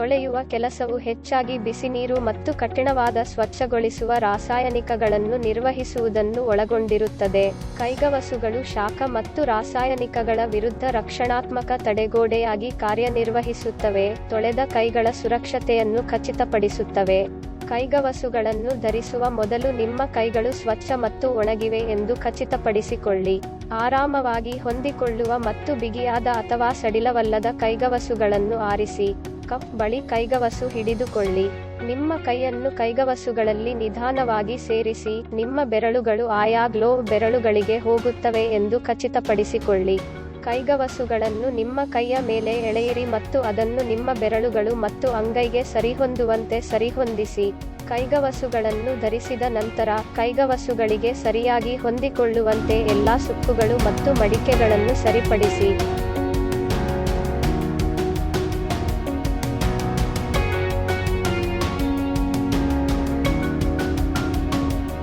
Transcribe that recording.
ತೊಳೆಯುವ ಕೆಲಸವು ಹೆಚ್ಚಾಗಿ ಬಿಸಿನೀರು ಮತ್ತು ಕಠಿಣವಾದ ಸ್ವಚ್ಛಗೊಳಿಸುವ ರಾಸಾಯನಿಕಗಳನ್ನು ನಿರ್ವಹಿಸುವುದನ್ನು ಒಳಗೊಂಡಿರುತ್ತದೆ. ಕೈಗವಸುಗಳು ಶಾಖ ಮತ್ತು ರಾಸಾಯನಿಕಗಳ ವಿರುದ್ಧ ರಕ್ಷಣಾತ್ಮಕ ತಡೆಗೋಡೆಯಾಗಿ ಕಾರ್ಯನಿರ್ವಹಿಸುತ್ತವೆ, ತೊಳೆದ ಕೈಗಳ ಸುರಕ್ಷತೆಯನ್ನು ಖಚಿತಪಡಿಸುತ್ತವೆ. ಕೈಗವಸುಗಳನ್ನು ಧರಿಸುವ ಮೊದಲು ನಿಮ್ಮ ಕೈಗಳು ಸ್ವಚ್ಛ ಮತ್ತು ಒಣಗಿವೆ ಎಂದು ಖಚಿತಪಡಿಸಿಕೊಳ್ಳಿ. ಆರಾಮವಾಗಿ ಹೊಂದಿಕೊಳ್ಳುವ ಮತ್ತು ಬಿಗಿಯಾದ ಅಥವಾ ಸಡಿಲವಲ್ಲದ ಕೈಗವಸುಗಳನ್ನು ಆರಿಸಿ. ಕಪ್ ಬಳಿ ಕೈಗವಸು ಹಿಡಿದುಕೊಳ್ಳಿ. ನಿಮ್ಮ ಕೈಯನ್ನು ಕೈಗವಸುಗಳಲ್ಲಿ ನಿಧಾನವಾಗಿ ಸೇರಿಸಿ, ನಿಮ್ಮ ಬೆರಳುಗಳು ಆಯಾ ಗ್ಲೋವ್ ಬೆರಳುಗಳಿಗೆ ಹೋಗುತ್ತವೆ ಎಂದು ಖಚಿತಪಡಿಸಿಕೊಳ್ಳಿ. ಕೈಗವಸುಗಳನ್ನು ನಿಮ್ಮ ಕೈಯ ಮೇಲೆ ಎಳೆಯಿರಿ ಮತ್ತು ಅದನ್ನು ನಿಮ್ಮ ಬೆರಳುಗಳು ಮತ್ತು ಅಂಗೈಗೆ ಸರಿಹೊಂದುವಂತೆ ಸರಿಹೊಂದಿಸಿ. ಕೈಗವಸುಗಳನ್ನು ಧರಿಸಿದ ನಂತರ, ಕೈಗವಸುಗಳಿಗೆ ಸರಿಯಾಗಿ ಹೊಂದಿಕೊಳ್ಳುವಂತೆ ಎಲ್ಲಾ ಸುಕ್ಕುಗಳು ಮತ್ತು ಮಡಿಕೆಗಳನ್ನು ಸರಿಪಡಿಸಿ.